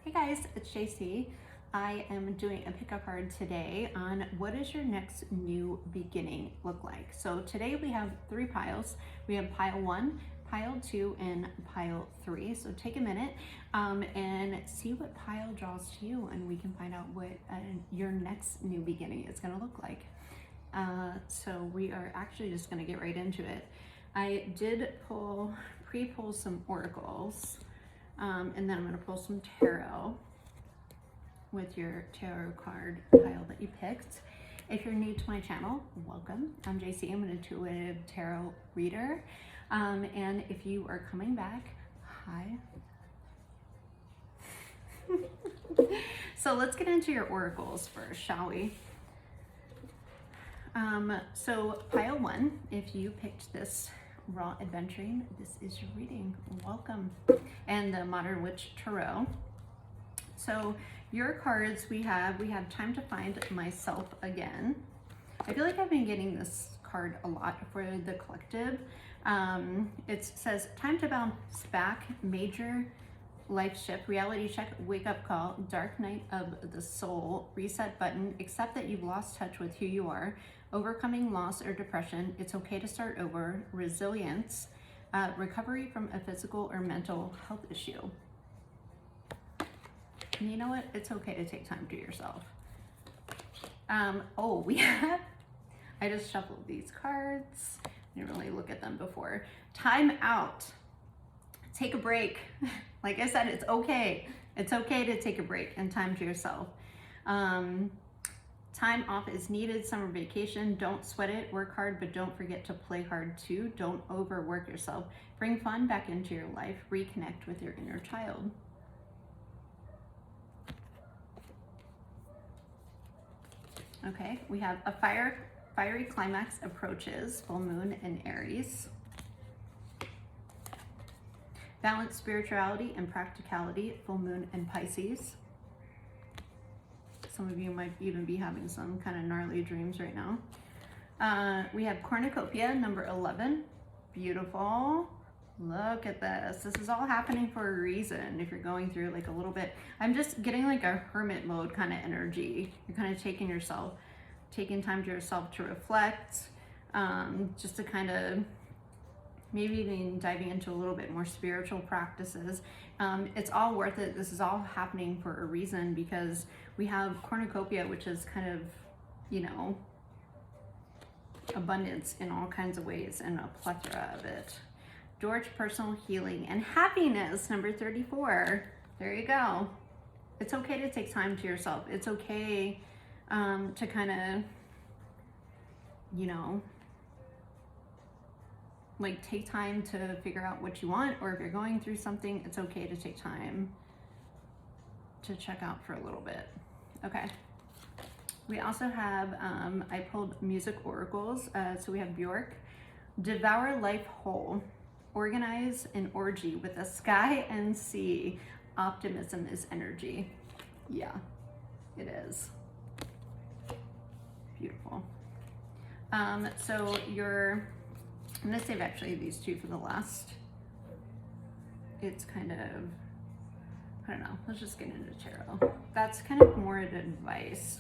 Hey guys, it's JC. I am doing a pickup card today on what does your next new beginning look like. So today we have 3 piles. We have pile 1, pile 2, and pile 3. So take a minute and see what pile draws to you, and we can find out what your next new beginning is going to look like. So we are actually just going to get right into it. I did pre-pull some oracles. And then I'm going to pull some tarot with your tarot card pile that you picked. If you're new to my channel, welcome. I'm JC. I'm an intuitive tarot reader. And if you are coming back, hi. So let's get into your oracles first, shall we? So pile 1, if you picked this raw adventuring, this is your reading. Welcome. And the Modern Witch Tarot. So your cards, we have time to find myself again. I feel like I've been getting this card a lot for the collective. It says time to bounce back, major life shift, reality check, wake up call, dark night of the soul, reset button, accept that you've lost touch with who you are, overcoming loss or depression, it's okay to start over, resilience, recovery from a physical or mental health issue. And you know what? It's okay to take time to yourself. I just shuffled these cards. I didn't really look at them before. Time out. Take a break. Like I said, it's okay. It's okay to take a break and time to yourself. Time off is needed, summer vacation, don't sweat it, work hard, but don't forget to play hard too. Don't overwork yourself. Bring fun back into your life, reconnect with your inner child. Okay, we have a fiery climax approaches, full moon in Aries. Balance spirituality and practicality, full moon in Pisces. Some of you might even be having some kind of gnarly dreams right now. We have cornucopia, number 11. Beautiful. Look at this. This is all happening for a reason. If you're going through like a little bit, I'm just getting like a hermit mode kind of energy. You're kind of taking time to yourself to reflect, just to kind of maybe even diving into a little bit more spiritual practices. It's all worth it. This is all happening for a reason because we have cornucopia, which is kind of, you know, abundance in all kinds of ways and a plethora of it. Door to personal healing and happiness, number 34. There you go. It's okay to take time to yourself. It's okay to kind of, you know, like take time to figure out what you want, or if you're going through something, it's okay to take time to check out for a little bit. Okay. We also have, I pulled music oracles. So we have Bjork, devour life whole, organize an orgy with the sky and sea. Optimism is energy. Yeah, it is. Beautiful. So I'm gonna save actually these 2 for the last. It's kind of, I don't know, let's just get into tarot. That's kind of more advice.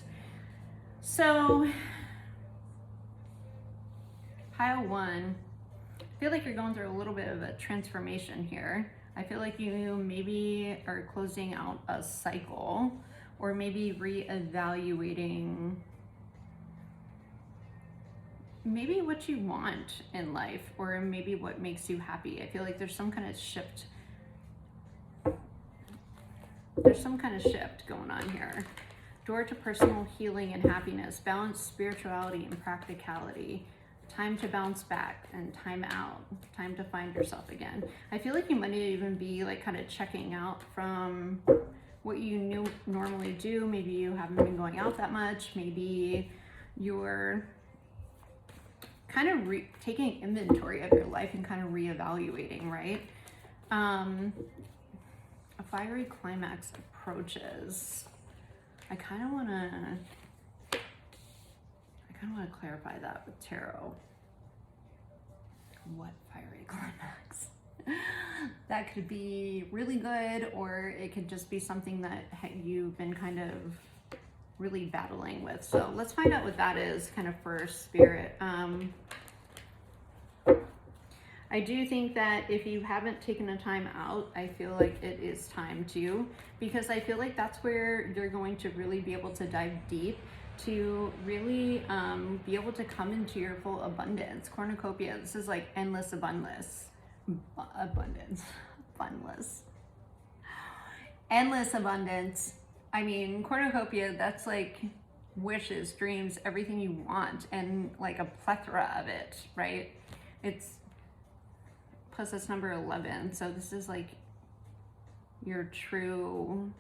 So, pile 1, I feel like you're going through a little bit of a transformation here. I feel like you maybe are closing out a cycle, or maybe reevaluating maybe what you want in life, or maybe what makes you happy. I feel like there's some kind of shift. There's some kind of shift going on here. Door to personal healing and happiness, balance spirituality and practicality, time to bounce back and time out, time to find yourself again. I feel like you might even be like kind of checking out from what you normally do. Maybe you haven't been going out that much. Maybe you're kind of taking inventory of your life and kind of reevaluating, right? A fiery climax approaches. I kind of want to clarify that with tarot. What fiery climax? that could be really good, or it could just be something that you've been kind of really battling with. So let's find out what that is kind of for Spirit. I do think that if you haven't taken a time out, I feel like it is time to, because I feel like that's where you're going to really be able to dive deep to really be able to come into your full abundance. Cornucopia, this is like endless abundance. Endless abundance. I mean, cornucopia, that's like wishes, dreams, everything you want, and like a plethora of it, right? It's plus it's number 11, so this is like your true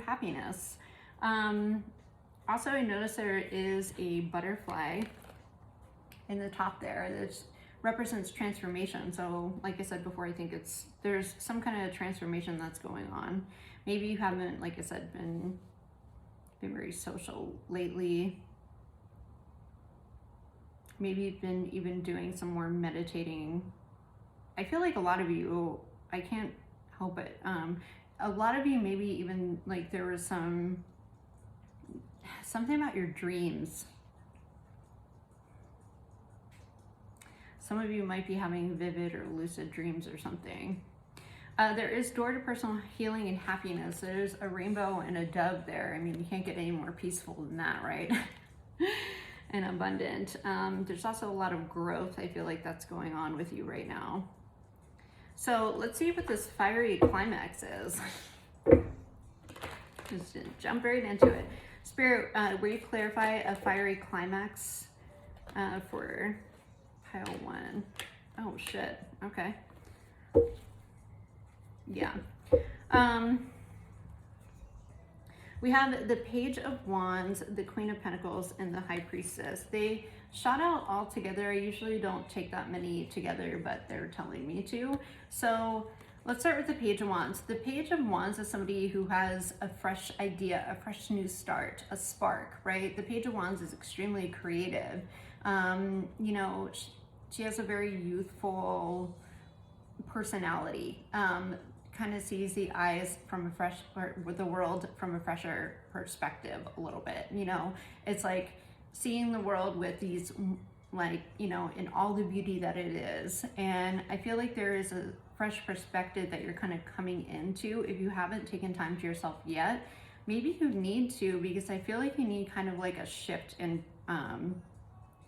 happiness. Also, I noticed there is a butterfly in the top there that represents transformation. So like I said before, I think there's some kind of transformation that's going on. Maybe you haven't, like I said, been very social lately. Maybe you've been even doing some more meditating. I feel like a lot of you, I can't help it. A lot of you, maybe even like there was something about your dreams. Some of you might be having vivid or lucid dreams or something. There is door to personal healing and happiness. There's a rainbow and a dove there. I mean, you can't get any more peaceful than that, right? And abundant. There's also a lot of growth. I feel like that's going on with you right now. So let's see what this fiery climax is. Just jump right into it. Spirit, will you clarify a fiery climax for pile 1? Oh shit, okay. Yeah. We have the Page of Wands, the Queen of Pentacles, and the High Priestess. They shot out all together. I usually don't take that many together, but they're telling me to. So let's start with the Page of Wands. The Page of Wands is somebody who has a fresh idea, a fresh new start, a spark, right? The Page of Wands is extremely creative. You know, she has a very youthful personality. Kind of sees the eyes from the world from a fresher perspective a little bit. You know, it's like seeing the world with these, like, you know, in all the beauty that it is. And I feel like there is a fresh perspective that you're kind of coming into. If you haven't taken time to yourself yet, maybe you need to, because I feel like you need kind of like a shift in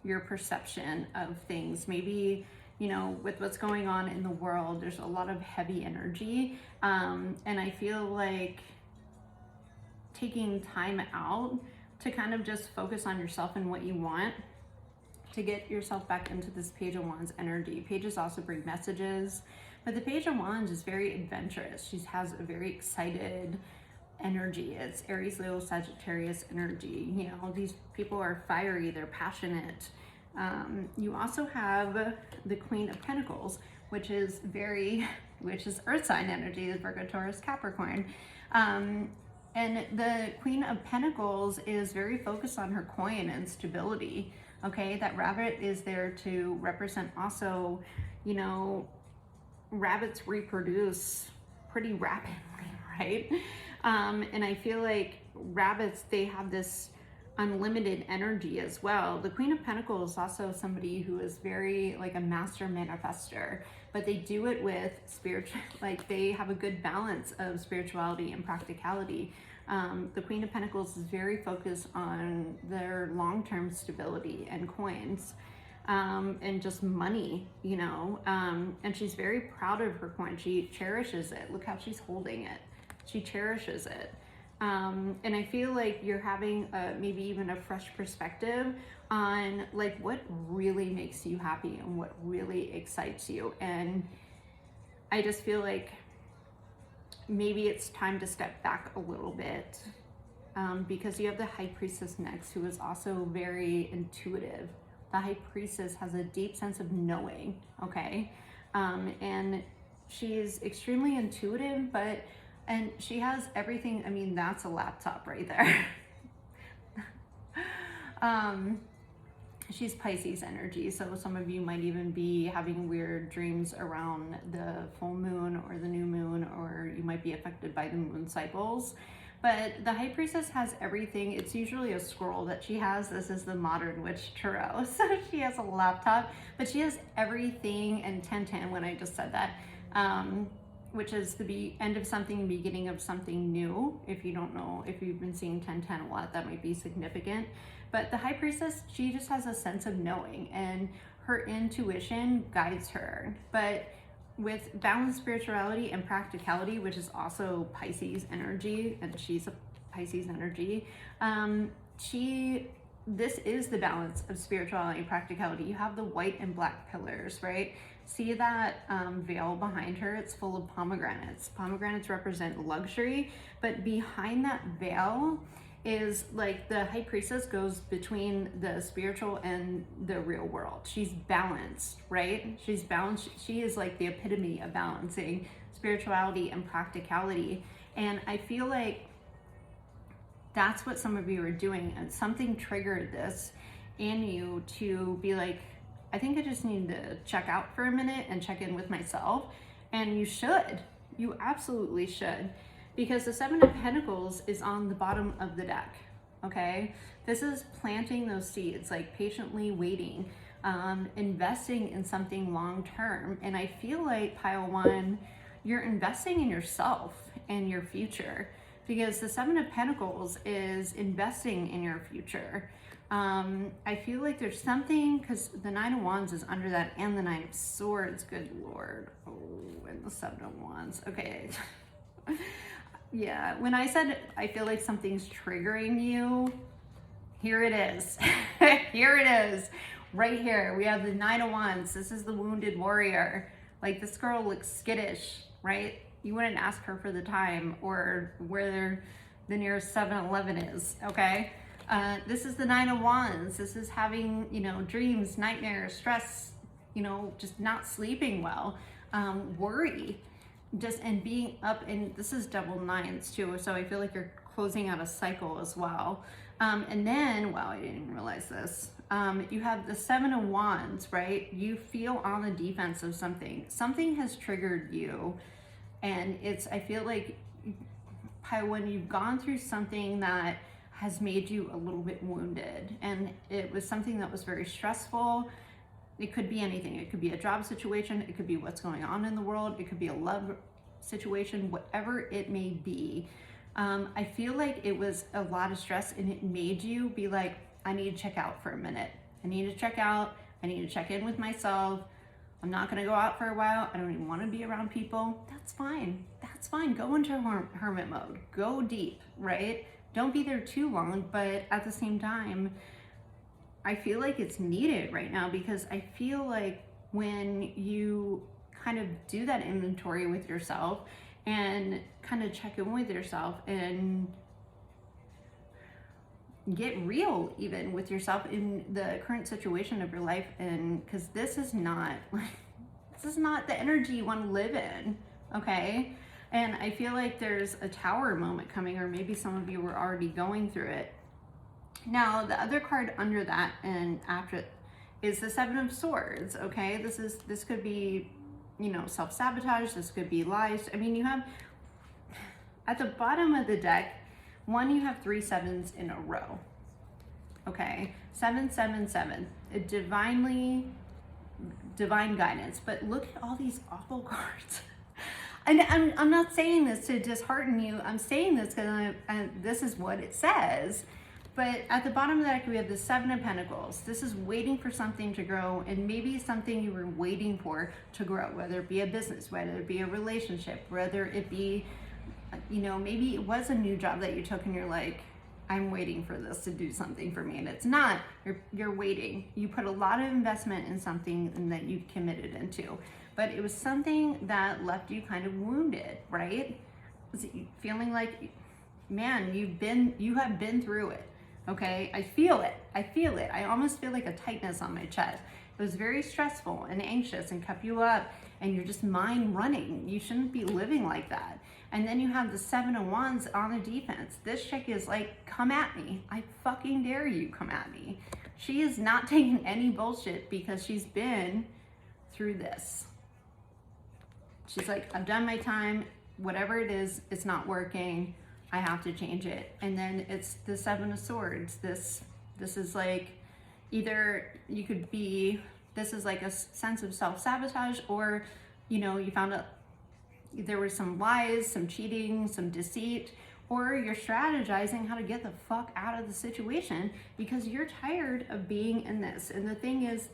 your perception of things. Maybe, you know, with what's going on in the world, there's a lot of heavy energy. And I feel like taking time out to kind of just focus on yourself and what you want to get yourself back into this Page of Wands energy. Pages also bring messages, but the Page of Wands is very adventurous. She has a very excited energy. It's Aries, Leo, Sagittarius energy. You know, these people are fiery, they're passionate. You also have the Queen of Pentacles, which is Earth sign energy, the Virgo, Taurus, Capricorn. And the Queen of Pentacles is very focused on her coin and stability. Okay, that rabbit is there to represent also, you know, rabbits reproduce pretty rapidly, right? And I feel like rabbits, they have this unlimited energy as well. The Queen of Pentacles is also somebody who is very like a master manifester, but they do it with spiritual, like they have a good balance of spirituality and practicality. The Queen of Pentacles is very focused on their long-term stability and coins, and just money, you know, and she's very proud of her coin. She cherishes it. Look how she's holding it. She cherishes it. And I feel like you're having maybe even a fresh perspective on like what really makes you happy and what really excites you. And I just feel like maybe it's time to step back a little bit, because you have the High Priestess next, who is also very intuitive. The High Priestess has a deep sense of knowing, okay? And she's extremely intuitive, and she has everything. I mean, that's a laptop right there. she's Pisces energy, so some of you might even be having weird dreams around the full moon or the new moon, or you might be affected by the moon cycles. But the High Priestess has everything. It's usually a scroll that she has. This is the Modern Witch Tarot. So she has a laptop, but she has everything, and 1010 when I just said that, which is the end of something, beginning of something new. If you don't know, if you've been seeing 1010 a lot, that might be significant. But the High Priestess, she just has a sense of knowing, and her intuition guides her. But with balanced spirituality and practicality, which is also Pisces energy, and she's a Pisces energy, this is the balance of spirituality and practicality. You have the white and black pillars, right? See that veil behind her? It's full of pomegranates. Pomegranates represent luxury, but behind that veil is like the High Priestess goes between the spiritual and the real world. She's balanced, right? She's balanced. She is like the epitome of balancing spirituality and practicality. And I feel like that's what some of you are doing, and something triggered this in you to be like, I think I just need to check out for a minute and check in with myself. And you should. You absolutely should. Because the Seven of Pentacles is on the bottom of the deck, okay? This is planting those seeds, like patiently waiting, investing in something long-term. And I feel like, pile one, you're investing in yourself and your future, because the Seven of Pentacles is investing in your future. I feel like there's something, because the Nine of Wands is under that, and the Nine of Swords, good Lord. Oh, and the Seven of Wands, okay. Yeah, when I said I feel like something's triggering you, here it is. Here it is. Right here. We have the Nine of Wands. This is the wounded warrior. Like, this girl looks skittish, right? You wouldn't ask her for the time or where the nearest 7-Eleven is, okay? This is the Nine of Wands. This is having, you know, dreams, nightmares, stress, you know, just not sleeping well, worry. Just, and being up, and this is double nines too, so I feel like you're closing out a cycle as well. And then, wow, I didn't even realize this, you have the Seven of Wands, right? You feel on the defense of something has triggered you, and it's, I feel like, when you've gone through something that has made you a little bit wounded, and it was something that was very stressful. It could be anything. It could be a job situation. It could be what's going on in the world. It could be a love situation, whatever it may be. I feel like it was a lot of stress, and it made you be like, I need to check out for a minute. I need to check out. I need to check in with myself. I'm not going to go out for a while. I don't even want to be around people. That's fine. That's fine. Go into hermit mode. Go deep, right? Don't be there too long, but at the same time, I feel like it's needed right now, because I feel like when you kind of do that inventory with yourself and kind of check in with yourself and get real even with yourself in the current situation of your life, and because this is not the energy you want to live in, okay? And I feel like there's a tower moment coming, or maybe some of you were already going through it. Now, the other card under that and after it is the Seven of Swords, okay? This could be, you know, self-sabotage. This could be lies. I mean, you have, at the bottom of the deck, you have 3 sevens in a row, okay? 7, 7, 7. Divine guidance. But look at all these awful cards. And I'm not saying this to dishearten you. I'm saying this because this is what it says. But at the bottom of the deck, we have the Seven of Pentacles. This is waiting for something to grow, and maybe something you were waiting for to grow, whether it be a business, whether it be a relationship, whether it be, you know, maybe it was a new job that you took and you're like, I'm waiting for this to do something for me, and it's not. You're waiting. You put a lot of investment in something that you've committed into, but it was something that left you kind of wounded, right? Feeling like, man, you have been through it. Okay, I feel it. I almost feel like a tightness on my chest. It was very stressful and anxious and kept you up, and you're just mind running. You shouldn't be living like that. And then you have the Seven of Wands on the defense. This chick is like, come at me. I fucking dare you, come at me. She is not taking any bullshit because she's been through this. She's like, I've done my time, whatever it is, it's not working, I have to change it. And then it's the Seven of Swords. This is like, either you could be, this is like a sense of self-sabotage, or, you know, you found out there were some lies, some cheating, some deceit, or you're strategizing how to get the fuck out of the situation because you're tired of being in this. And the thing is,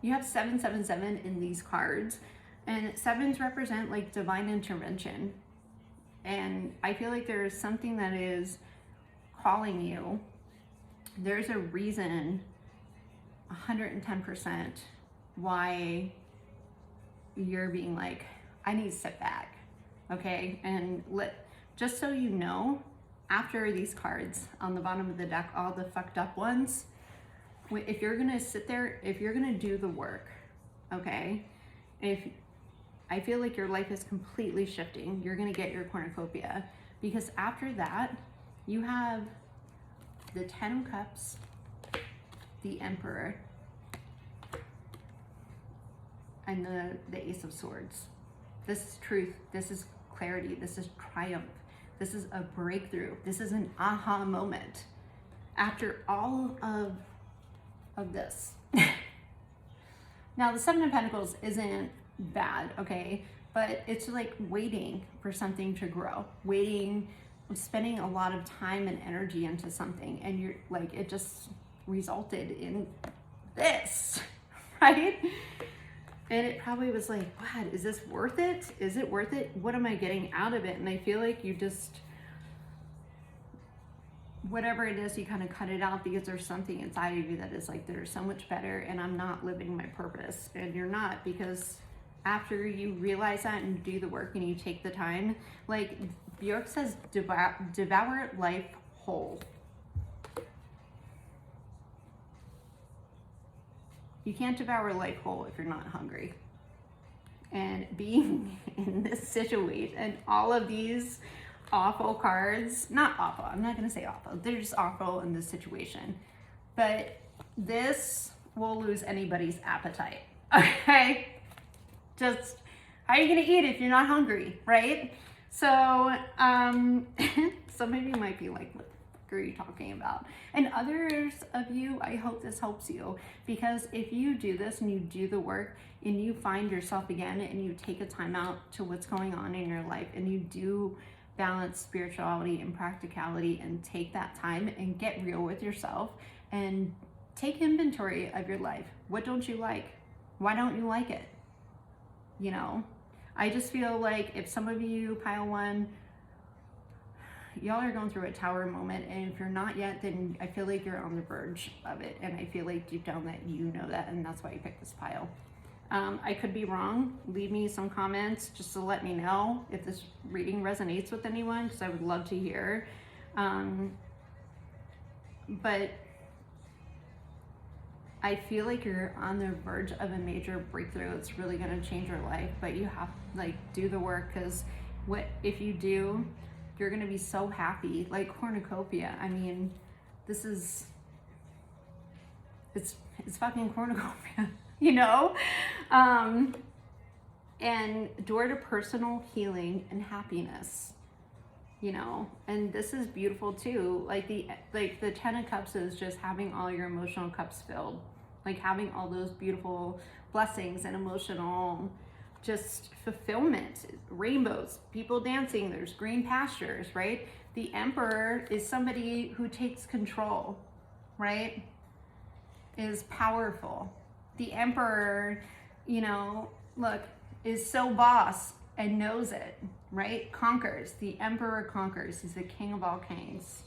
you have 777 in these cards, and sevens represent like divine intervention. And I feel like there is something that is calling you. There's a reason, 110%, why you're being like, I need to step back, okay? And just so you know, after these cards on the bottom of the deck, all the fucked up ones, if you're gonna sit there, if you're gonna do the work, okay? If I feel like your life is completely shifting, you're gonna get your cornucopia, because after that, you have the 10 of Cups, the Emperor, and the Ace of Swords. This is truth, this is clarity, this is triumph, this is a breakthrough, this is an aha moment. After all of this. Now, the Seven of Pentacles isn't bad, okay? But it's like waiting for something to grow, waiting, spending a lot of time and energy into something, and you're like, it just resulted in this, right? And it probably was like, what, is this worth it? Is it worth it? What am I getting out of it? And I feel like you just, whatever it is, you kind of cut it out because there's something inside of you that is like, there's so much better and I'm not living my purpose. And you're not, because after you realize that and do the work and you take the time, like Bjork says, devour life whole. You can't devour life whole if you're not hungry. And being in this situation, and all of these awful cards, not awful, I'm not gonna say awful, they're just awful in this situation. But this will lose anybody's appetite, okay? Just, how are you gonna eat if you're not hungry, right? So, some of you might be like, what the fuck are you talking about? And others of you, I hope this helps you, because if you do this and you do the work and you find yourself again and you take a time out to what's going on in your life and you do balance spirituality and practicality and take that time and get real with yourself and take inventory of your life. What don't you like? Why don't you like it? You know, I just feel like if some of you, pile one, y'all are going through a tower moment, and if you're not yet, then I feel like you're on the verge of it, and I feel like deep down that you know that, and that's why you picked this pile. I could be wrong. Leave me some comments just to let me know if this reading resonates with anyone, because I would love to hear. But I feel like you're on the verge of a major breakthrough. It's really going to change your life, but you have to like do the work, because what if you do, you're going to be so happy. Like cornucopia. I mean, this is, it's fucking cornucopia. You know, and door to personal healing and happiness, you know, and this is beautiful too. Like the 10 of Cups is just having all your emotional cups filled, like having all those beautiful blessings and emotional just fulfillment, rainbows, people dancing, there's green pastures, right? The Emperor is somebody who takes control, right? Is powerful. The Emperor, you know, look, is so boss and knows it, right? Conquers. The Emperor conquers. He's the king of all kings.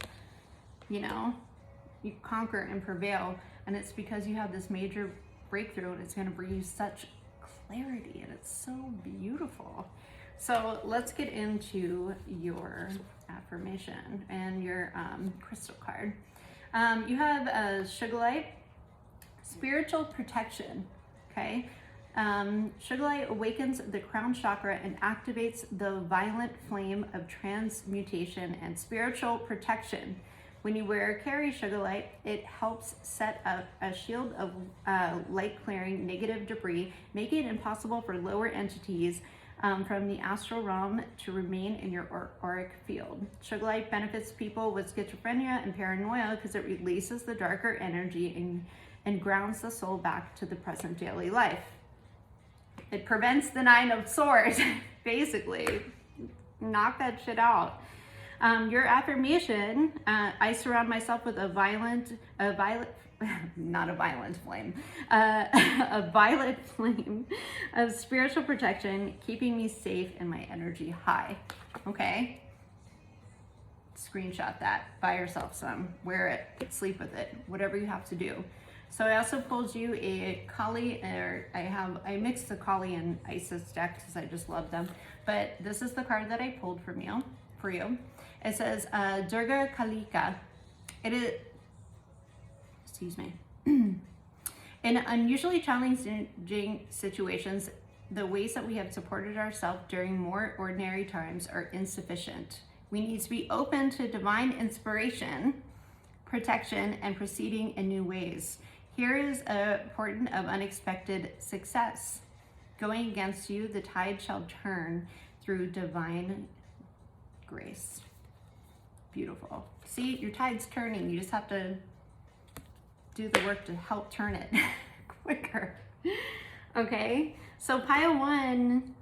You know, you conquer and prevail, and it's because you have this major breakthrough, and it's going to bring you such clarity, and it's so beautiful. So let's get into your affirmation and your crystal card. You have a Sugarlight. Spiritual protection, okay? Sugarlight awakens the crown chakra and activates the violent flame of transmutation and spiritual protection. When you wear or carry sugar light, it helps set up a shield of light clearing negative debris, making it impossible for lower entities from the astral realm to remain in your auric field. Sugar light benefits people with schizophrenia and paranoia because it releases the darker energy and grounds the soul back to the present daily life. It prevents the 9 of Swords, basically. Knock that shit out. Your affirmation, I surround myself with a violet flame of spiritual protection, keeping me safe and my energy high. Okay? Screenshot that, buy yourself some, wear it, sleep with it, whatever you have to do. So I also pulled you a Kali, or I mixed the Kali and Isis deck because I just love them. But this is the card that I pulled for you. It says Durga Kalika. It is, excuse me. In unusually challenging situations, the ways that we have supported ourselves during more ordinary times are insufficient. We need to be open to divine inspiration, protection, and proceeding in new ways. Here is a portent of unexpected success. Going against you, the tide shall turn through divine grace. Beautiful. See, your tide's turning. You just have to do the work to help turn it quicker. Okay, so pile 1,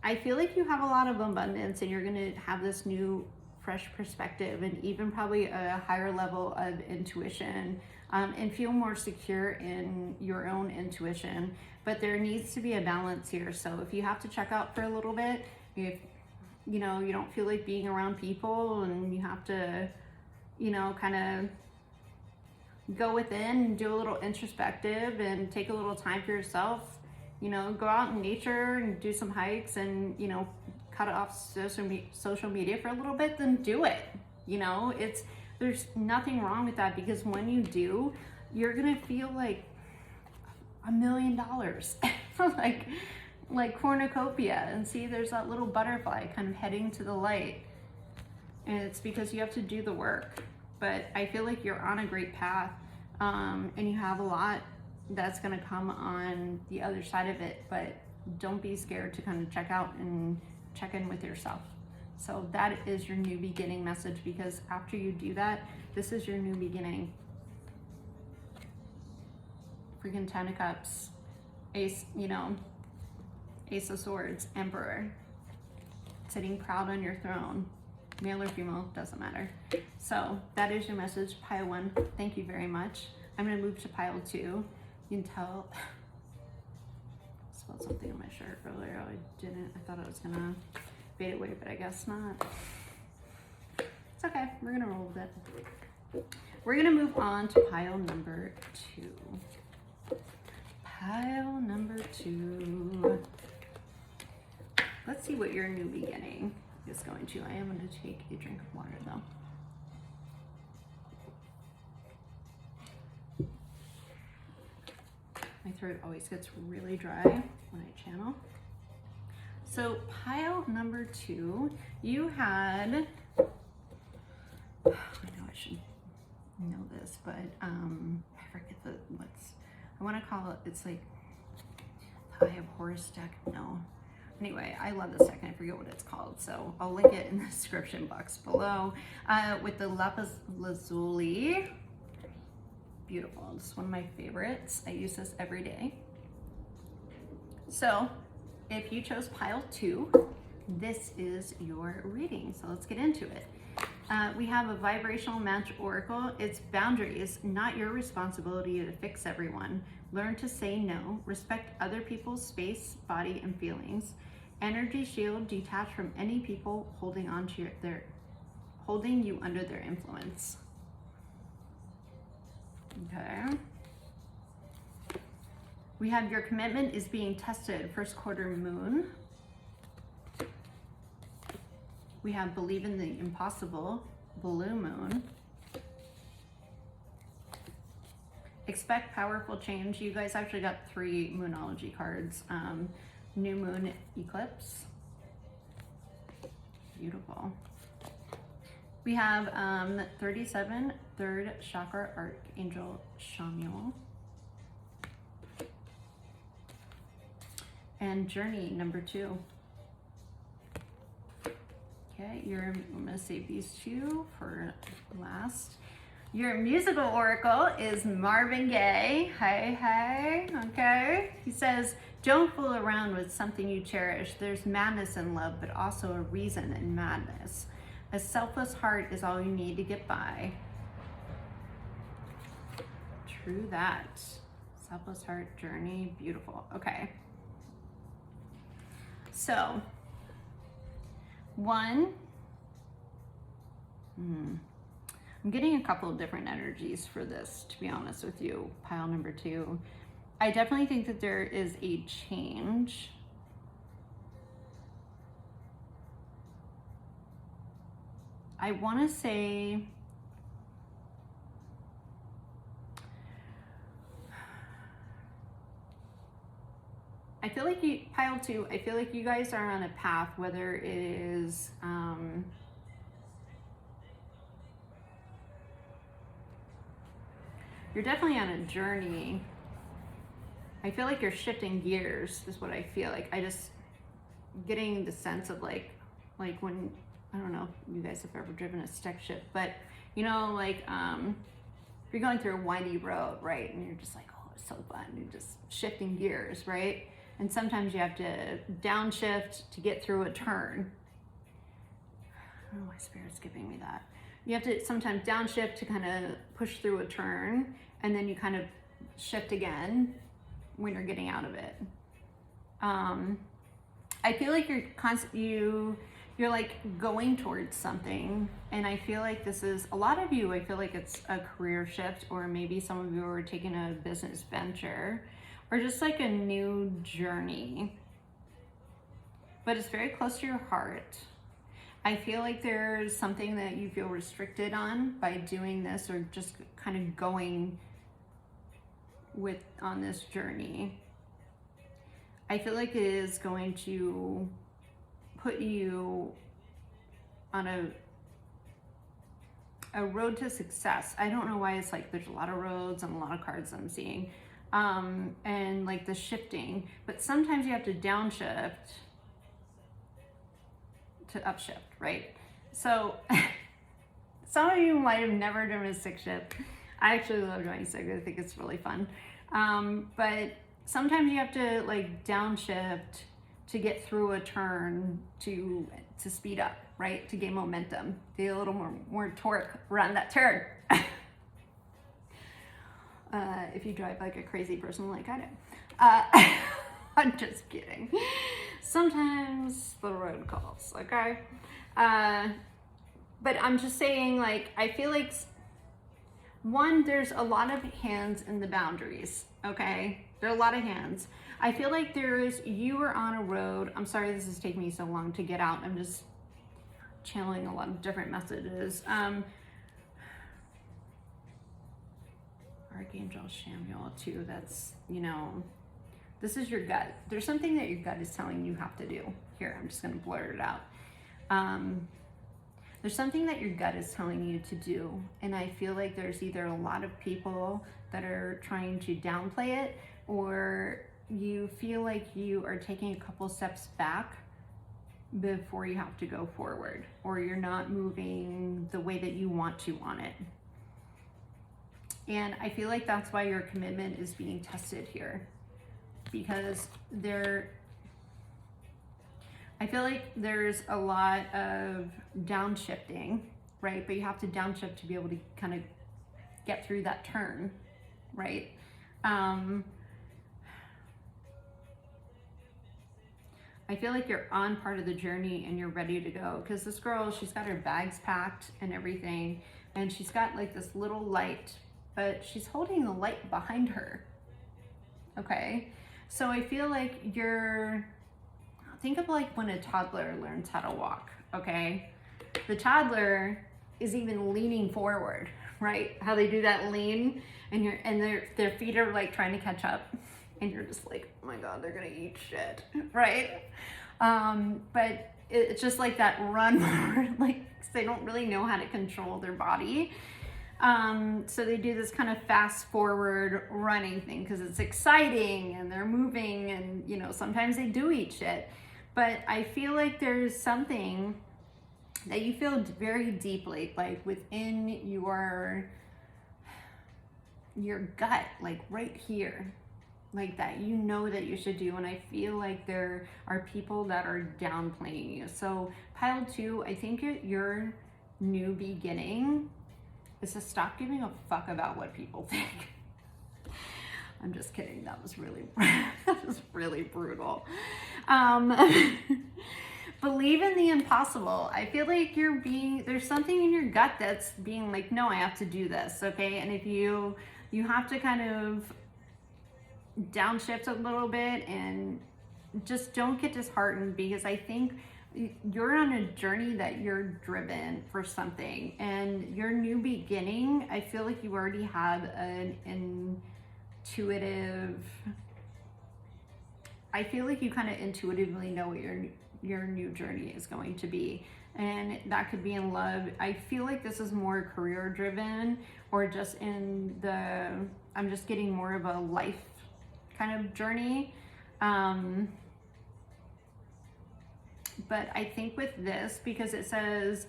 I feel like you have a lot of abundance and you're going to have this new fresh perspective and even probably a higher level of intuition, and feel more secure in your own intuition. But there needs to be a balance here. So if you have to check out for a little bit, if you don't feel like being around people and you have to, kind of go within and do a little introspective and take a little time for yourself, go out in nature and do some hikes and, cut off social media for a little bit, then do it. There's nothing wrong with that, because when you do, you're gonna feel like $1 million, like cornucopia. And see, there's that little butterfly kind of heading to the light, and it's because you have to do the work. But I feel like you're on a great path, and you have a lot that's gonna come on the other side of it. But don't be scared to kind of check out and check in with yourself. So that is your new beginning message, because after you do that, this is your new beginning. Freaking 10 of Cups, Ace, Ace of Swords, Emperor, sitting proud on your throne, male or female, doesn't matter. So that is your message, pile 1. Thank you very much. I'm gonna move to pile 2. You can tell I spelled something on my shirt earlier. I didn't. I thought I was gonna fade away, but I guess not. It's okay. We're gonna roll with it. We're gonna move on to pile number 2. Pile number 2. Let's see what your new beginning is going to. I am going to take a drink of water though. My throat always gets really dry when I channel. So pile number 2, you had, I know I should know this, but I forget I want to call it, it's like the Eye of Horus deck, no. Anyway, I love this deck and I forget what it's called, so I'll link it in the description box below. With the lapis lazuli. Beautiful. It's one of my favorites. I use this every day. So if you chose pile 2, this is your reading. So let's get into it. We have a vibrational match oracle. It's boundaries, not your responsibility to fix everyone. Learn to say no. Respect other people's space, body, and feelings. Energy shield, detach from any people holding on to holding you under their influence. Okay. We have your commitment is being tested, first quarter moon. We have believe in the impossible, blue moon. Expect powerful change. You guys actually got 3 moonology cards. New moon eclipse. Beautiful. We have 37, third chakra, Archangel Samuel. And journey number 2. Okay, I'm gonna save these 2 for last. Your musical oracle is Marvin Gaye. Hey, okay. He says, don't fool around with something you cherish. There's madness in love, but also a reason in madness. A selfless heart is all you need to get by. True that. Selfless heart, journey, beautiful. Okay. So, 1, I'm getting a couple of different energies for this, to be honest with you, pile number 2. I definitely think that there is a change. I want to say, I feel like pile 2, I feel like you guys are on a path, whether it is, you're definitely on a journey. I feel like you're shifting gears is what I feel like. I just getting the sense of like when, I don't know if you guys have ever driven a stick shift, but you know, like you're going through a windy road, right? And you're just like, oh, it's so fun. You're just shifting gears, right? And sometimes you have to downshift to get through a turn. I don't know why Spirit's giving me that. You have to sometimes downshift to kind of push through a turn, and then you kind of shift again when you're getting out of it. I feel like you're like going towards something, and I feel like this is, a lot of you, I feel like it's a career shift, or maybe some of you are taking a business venture, or just like a new journey, but it's very close to your heart. I feel like there's something that you feel restricted on by doing this, or just kind of going on this journey. I feel like it is going to put you on a road to success. I don't know why it's like there's a lot of roads and a lot of cards I'm seeing, and like the shifting, but sometimes you have to downshift to upshift, right? So some of you might have never done a stick shift. I actually love doing stick. I think it's really fun. But sometimes you have to like downshift to get through a turn to speed up, right? To gain momentum, to get a little more torque around that turn. If you drive like a crazy person like I do. I'm just kidding. Sometimes the road calls, okay? But I'm just saying, like, I feel like, one, there's a lot of hands in the boundaries, okay? There are a lot of hands. I feel like you are on a road. I'm sorry this is taking me so long to get out. I'm just channeling a lot of different messages. Archangel Samuel too, that's, you know, this is your gut. There's something that your gut is telling you have to do. Here, I'm just gonna blurt it out. There's something that your gut is telling you to do, and I feel like there's either a lot of people that are trying to downplay it, or you feel like you are taking a couple steps back before you have to go forward, or you're not moving the way that you want to on it. And I feel like that's why your commitment is being tested here, because I feel like there's a lot of downshifting, right? But you have to downshift to be able to kind of get through that turn, right? I feel like you're on part of the journey and you're ready to go, because this girl, she's got her bags packed and everything, and she's got like this little light, but she's holding the light behind her, okay? So I feel like think of like when a toddler learns how to walk, okay? The toddler is even leaning forward, right? How they do that lean, and their feet are like trying to catch up, and you're just like, oh my God, they're gonna eat shit, right? But it's just like that run where like they don't really know how to control their body. So they do this kind of fast forward running thing because it's exciting and they're moving, and you know, sometimes they do eat shit. But I feel like there's something that you feel very deeply, like within your gut, like right here, like that you know that you should do. And I feel like there are people that are downplaying you. So pile 2, I think your new beginning is to stop giving a fuck about what people think. I'm just kidding. That was really brutal. Believe in the impossible. I feel like there's something in your gut that's being like, no, I have to do this. Okay. And if you have to kind of downshift a little bit and just don't get disheartened, because I think you're on a journey that you're driven for something, and your new beginning, I feel like you already have an intuitive, I feel like you kind of intuitively know what your new journey is going to be. And that could be in love. I feel like this is more career driven, or just I'm just getting more of a life kind of journey. But I think with this, because it says,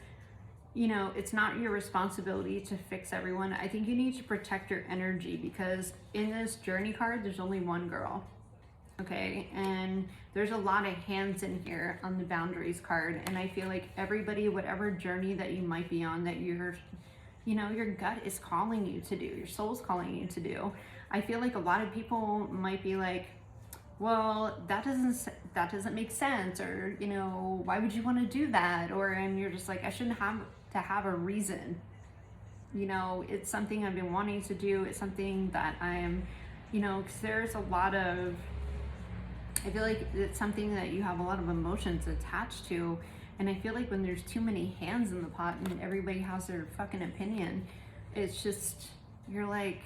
you know, it's not your responsibility to fix everyone. I think you need to protect your energy, because in this journey card, there's only one girl. Okay, and there's a lot of hands in here on the boundaries card, and I feel like everybody, whatever journey that you might be on, that your gut is calling you to do, your soul's calling you to do. I feel like a lot of people might be like, well, that doesn't make sense, or you know, why would you want to do that? And you're just like, I shouldn't have to have a reason. You know, it's something I've been wanting to do. It's something that I am, you know, because there's a lot of, I feel like it's something that you have a lot of emotions attached to. And I feel like when there's too many hands in the pot and everybody has their fucking opinion, it's just, you're like,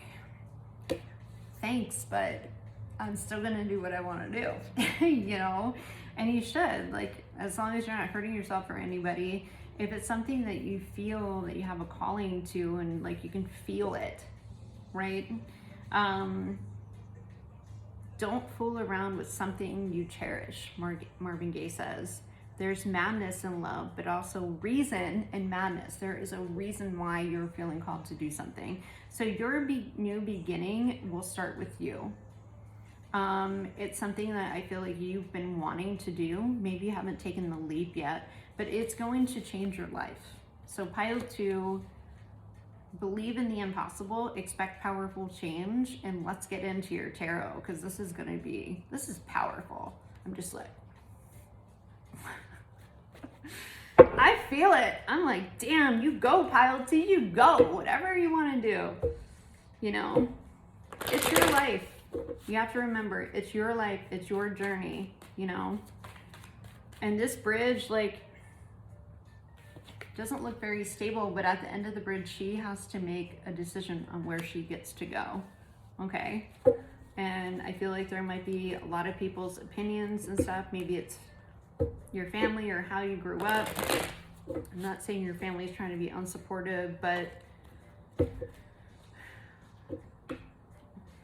thanks, but I'm still gonna do what I want to do, you know? And you should, like, as long as you're not hurting yourself or anybody. If it's something that you feel that you have a calling to, and like you can feel it, right? Don't fool around with something you cherish, Marvin Gaye says. There's madness in love, but also reason and madness. There is a reason why you're feeling called to do something. So your new beginning will start with you. It's something that I feel like you've been wanting to do. Maybe you haven't taken the leap yet, but it's going to change your life. So pile 2, believe in the impossible, expect powerful change, and let's get into your tarot, because this is powerful. I'm just like, I feel it. I'm like, damn, you go, pile 2, you go. Whatever you want to do, you know, it's your life. You have to remember, it's your life, it's your journey, you know. And this bridge, like, doesn't look very stable, but at the end of the bridge, she has to make a decision on where she gets to go. Okay. And I feel like there might be a lot of people's opinions and stuff. Maybe it's your family or how you grew up. I'm not saying your family is trying to be unsupportive, but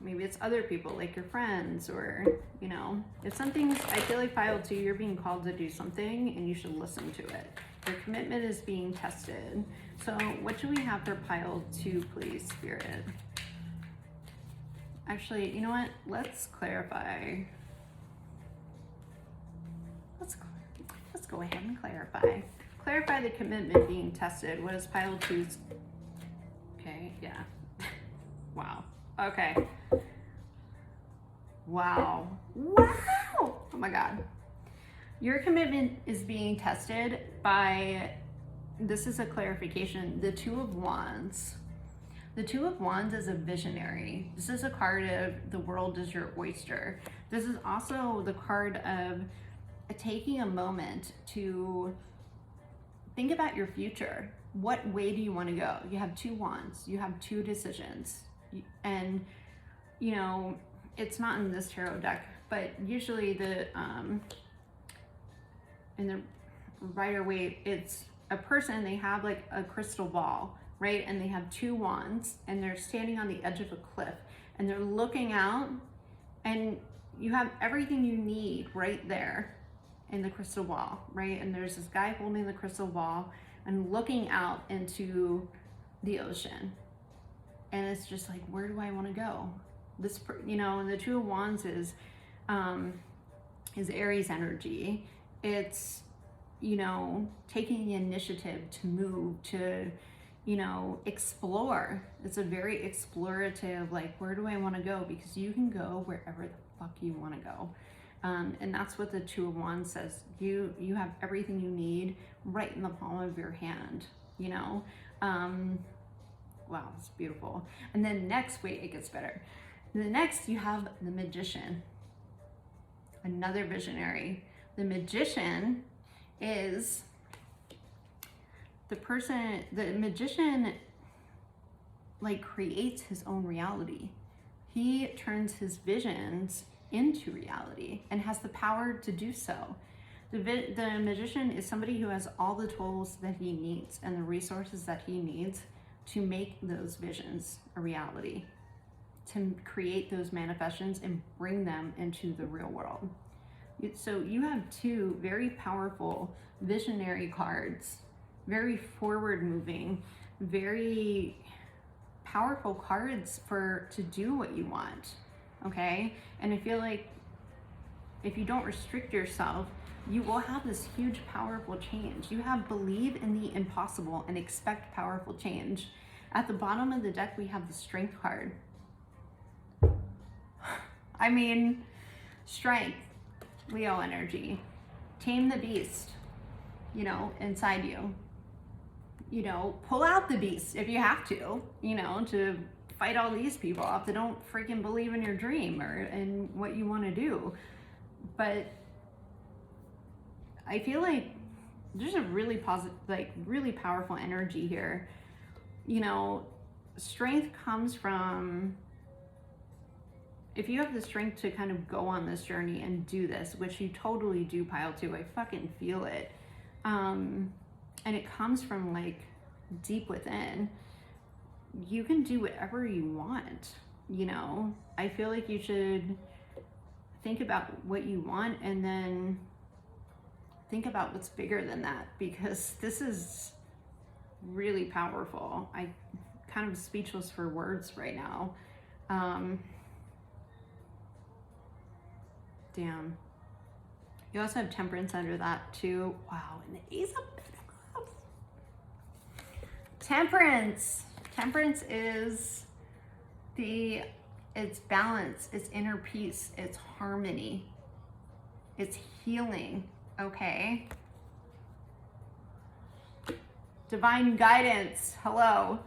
maybe it's other people, like your friends, or, you know, if something's, I feel like pile 2, you're being called to do something and you should listen to it. Your commitment is being tested. So what do we have for pile 2, please, Spirit? Actually, you know what? Let's clarify. Let's go ahead and clarify. Clarify the commitment being tested. What is pile 2's? Okay, yeah. Wow. Okay. Wow. Oh my God. Your commitment is being tested by, this is a clarification, the 2 of Wands. The 2 of Wands is a visionary. This is a card of the world is your oyster. This is also the card of taking a moment to think about your future. What way do you want to go? You have 2 wands. You have 2 decisions. And, you know, it's not in this tarot deck, but usually Rider-Waite, it's a person, they have like a crystal ball, right? And they have two wands and they're standing on the edge of a cliff and they're looking out, and you have everything you need right there in the crystal ball, right? And there's this guy holding the crystal ball and looking out into the ocean. And it's just like, where do I want to go? This, you know, and the Two of Wands is Aries energy. It's, you know, taking the initiative to move, to, you know, explore. It's a very explorative, like, where do I want to go? Because you can go wherever the fuck you want to go. And that's what the Two of Wands says. You have everything you need right in the palm of your hand, you know? Wow, it's beautiful. And then next, wait, it gets better. And then next you have the Magician, another visionary. The Magician is the person, the Magician like creates his own reality. He turns his visions into reality and has the power to do so. The Magician is somebody who has all the tools that he needs and the resources that he needs to make those visions a reality, to create those manifestations and bring them into the real world. So you have two very powerful visionary cards, very forward moving, very powerful cards to do what you want, okay? And I feel like if you don't restrict yourself, you will have this huge, powerful change. You have believe in the impossible and expect powerful change. At the bottom of the deck, we have the Strength card. I mean, strength, Leo energy. Tame the beast, you know, inside you. You know, pull out the beast if you have to, you know, to fight all these people off that don't freaking believe in your dream or in what you want to do. But I feel like there's a really positive, like really powerful energy here. You know, strength comes from, if you have the strength to kind of go on this journey and do this, which you totally do, pile two, I fucking feel it. And it comes from like deep within. You can do whatever you want, you know. I feel like you should think about what you want and then think about what's bigger than that, because this is really powerful. I kind of speechless for words right now. Damn. You also have Temperance under that too. Wow, and the Ace of Pentacles. Temperance. Temperance is it's balance, it's inner peace, it's harmony, it's healing, okay? Divine guidance, hello.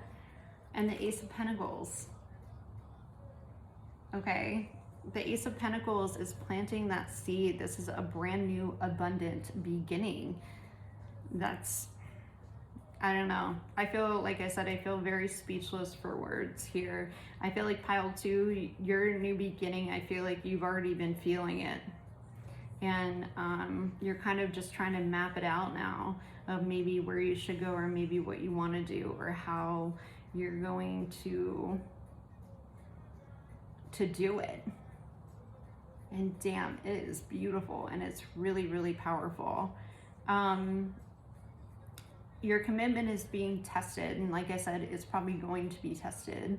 And the Ace of Pentacles, okay? The Ace of Pentacles is planting that seed. This is a brand new, abundant beginning. That's, I don't know. I feel, like I said, I feel very speechless for words here. I feel like pile two, your new beginning, I feel like you've already been feeling it. And you're kind of just trying to map it out now of maybe where you should go or maybe what you want to do or how you're going to do it. And damn, it is beautiful and it's really, really powerful. Your commitment is being tested, and like I said, it's probably going to be tested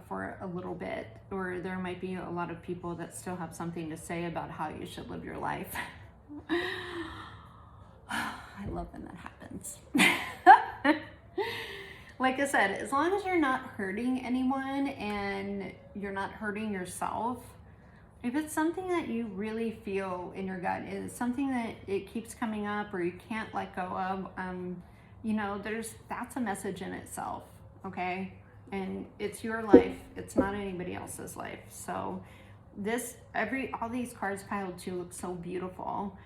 for a little bit, or there might be a lot of people that still have something to say about how you should live your life. I love when that happens. Like I said, as long as you're not hurting anyone and you're not hurting yourself, if it's something that you really feel in your gut, is something that it keeps coming up or you can't let go of, you know, that's a message in itself, okay? And it's your life, it's not anybody else's life. So all these cards piled two look so beautiful.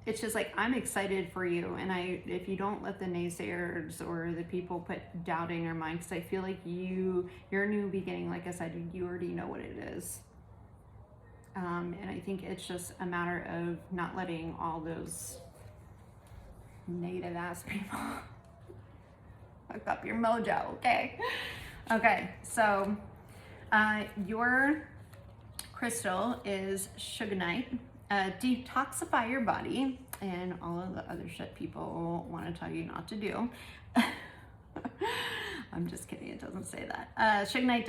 It's just like, I'm excited for you. And if you don't let the naysayers or the people put doubt in your mind, because I feel like your new beginning, like I said, you already know what it is. And I think it's just a matter of not letting all those negative ass people fuck up your mojo, okay? Okay, so your crystal is sugarite. Detoxify your body and all of the other shit people want to tell you not to do. I'm just kidding, it doesn't say that. Sugarite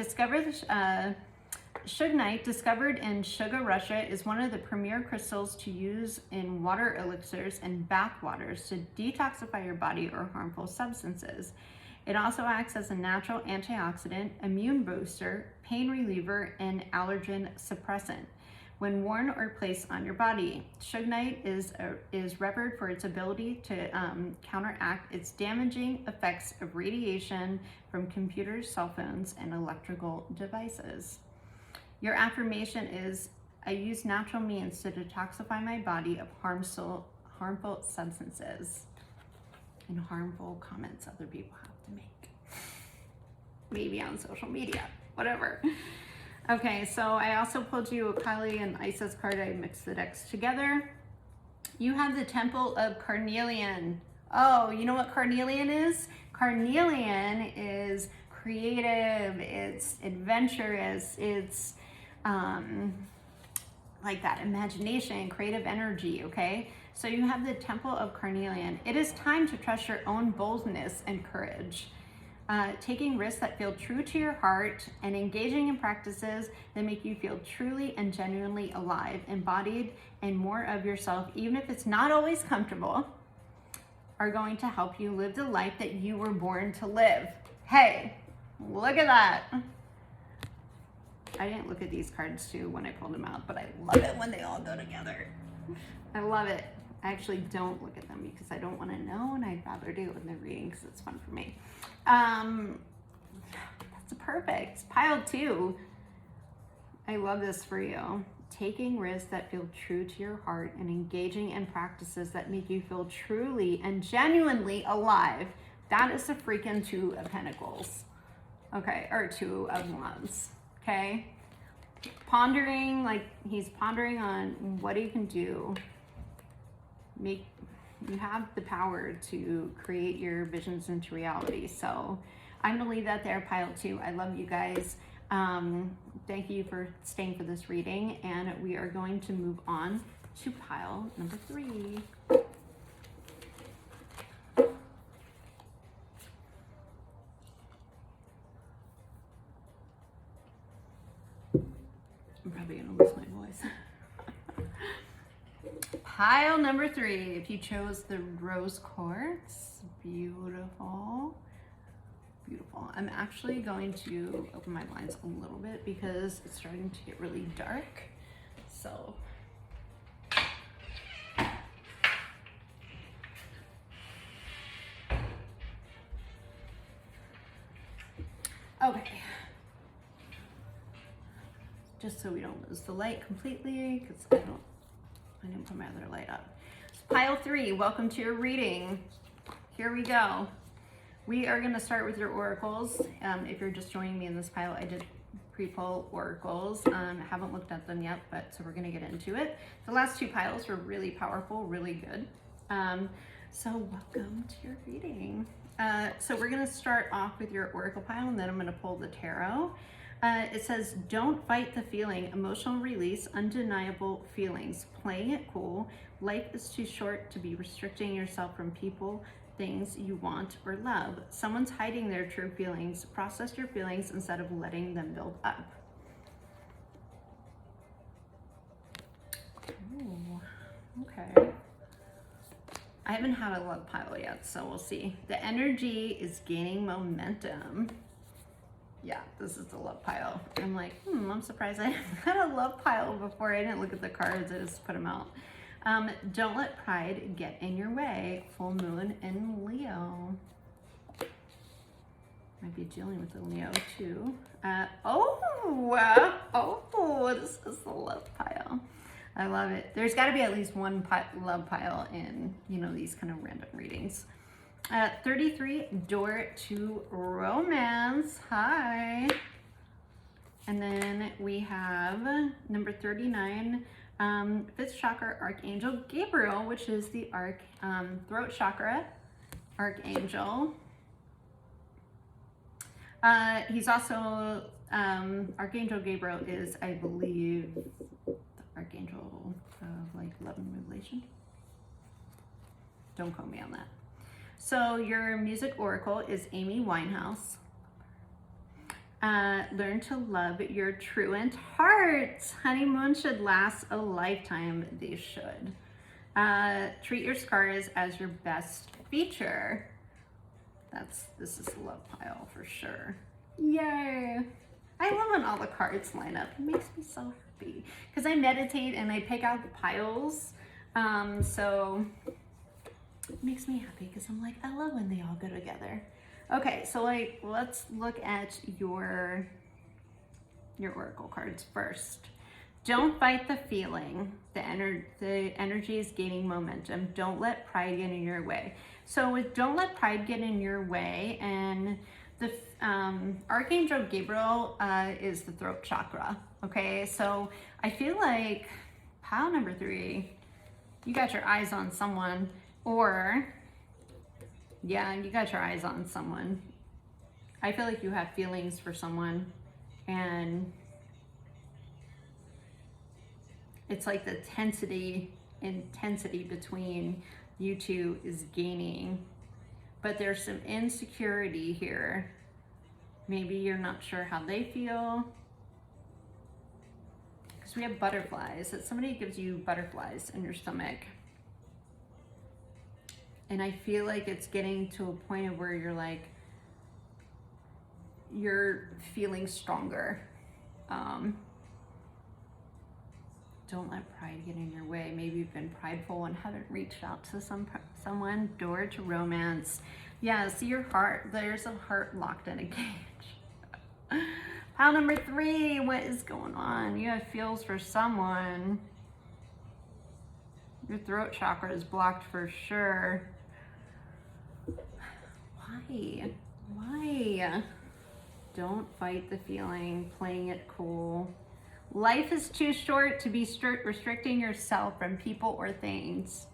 discovered in Sugar, Russia, is one of the premier crystals to use in water elixirs and bath waters to detoxify your body or harmful substances. It also acts as a natural antioxidant, immune booster, pain reliever, and allergen suppressant. When worn or placed on your body, sugarite is revered for its ability to counteract its damaging effects of radiation from computers, cell phones, and electrical devices. Your affirmation is, I use natural means to detoxify my body of harmful substances and harmful comments other people have to make. Maybe on social media, whatever. Okay, so I also pulled you a Kali and Isis card. I mixed the decks together. You have the Temple of Carnelian. Oh, you know what Carnelian is? Carnelian is creative, it's adventurous, it's like that imagination, creative energy, okay? So you have the Temple of Carnelian. It is time to trust your own boldness and courage. Taking risks that feel true to your heart and engaging in practices that make you feel truly and genuinely alive, embodied, and more of yourself, even if it's not always comfortable, are going to help you live the life that you were born to live. Hey, look at that. I didn't look at these cards too when I pulled them out, but I love it when they all go together. I love it. I actually don't look at them because I don't want to know, and I'd rather do it when they're reading because it's fun for me. That's perfect. Pile 2. I love this for you. Taking risks that feel true to your heart and engaging in practices that make you feel truly and genuinely alive. That is the freaking 2 of Pentacles. Okay, or 2 of Wands. Okay? Pondering, like he's pondering on what he can do. You have the power to create your visions into reality. So I'm gonna leave that there, pile 2. I love you guys. Thank you for staying for this reading, and we are going to move on to pile number 3. I'm probably gonna lose my voice. Pile number 3, if you chose the rose quartz, beautiful, beautiful. I'm actually going to open my blinds a little bit because it's starting to get really dark. So, okay. Just so we don't lose the light completely, because I didn't put my other light up. Pile 3, welcome to your reading. Here we go. We are going to start with your oracles. If you're just joining me in this pile, I did pre-pull oracles. Haven't looked at them yet, but so we're going to get into it. The last 2 piles were really powerful, really good. So welcome to your reading. So we're going to start off with your oracle pile, and then I'm going to pull the tarot. It says, don't fight the feeling, emotional release, undeniable feelings, playing it cool. Life is too short to be restricting yourself from people, things you want or love. Someone's hiding their true feelings. Process your feelings instead of letting them build up. Ooh, okay. I haven't had a love pile yet, so we'll see. The energy is gaining momentum. Yeah, this is the love pile. I'm like, I'm surprised I had a love pile before. I didn't look at the cards, I just put them out. Don't let pride get in your way. Full moon in Leo. Might be dealing with the Leo too. This is the love pile. I love it. There's got to be at least one love pile in, these kind of random readings. 33, door to romance. Hi. And then we have number 39, fifth chakra Archangel Gabriel, which is the throat chakra Archangel. He's also, Archangel Gabriel is, I believe, the Archangel of like love and revelation. Don't quote me on that. So your music oracle is Amy Winehouse. Learn to love your truant heart. Honeymoon should last a lifetime. They should. Treat your scars as your best feature. This is a love pile for sure. Yay! I love when all the cards line up. It makes me so happy because I meditate and I pick out the piles. So it makes me happy because I'm like, I love when they all go together. Okay, so like let's look at your oracle cards first. Don't fight the feeling. The energy is gaining momentum. Don't let pride get in your way. So with don't let pride get in your way, and the Archangel Gabriel is the throat chakra. Okay, so I feel like pile number 3, you got your eyes on someone, or yeah, you got your eyes on someone. I feel like you have feelings for someone, and it's like the intensity between you two is gaining, but there's some insecurity here. Maybe you're not sure how they feel, because we have butterflies, that somebody gives you butterflies in your stomach. And I feel like it's getting to a point of where you're like, you're feeling stronger. Don't let pride get in your way. Maybe you've been prideful and haven't reached out to someone. Door to romance. Yeah, see your heart. There's a heart locked in a cage. Pile number 3, what is going on? You have feels for someone. Your throat chakra is blocked for sure. Why? Don't fight the feeling, playing it cool. Life is too short to be restricting yourself from people or things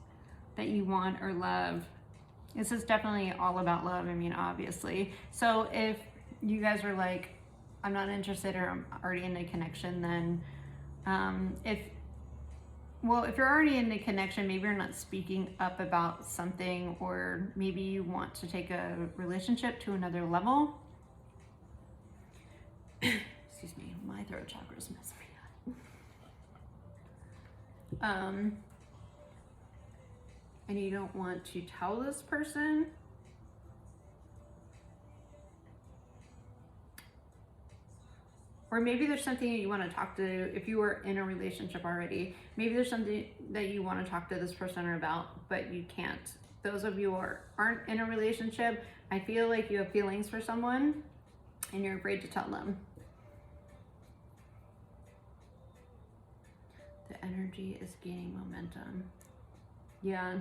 that you want or love. This is definitely all about love, I mean, obviously. So if you guys are like, I'm not interested or I'm already in a connection, then if you're already in a connection, maybe you're not speaking up about something, or maybe you want to take a relationship to another level. Excuse me, my throat chakra is messing me up. And you don't want to tell this person. Or maybe there's something that you want to talk to, if you were in a relationship already, maybe there's something that you want to talk to this person about, but you can't. Those of you who aren't in a relationship, I feel like you have feelings for someone and you're afraid to tell them. The energy is gaining momentum. Yeah,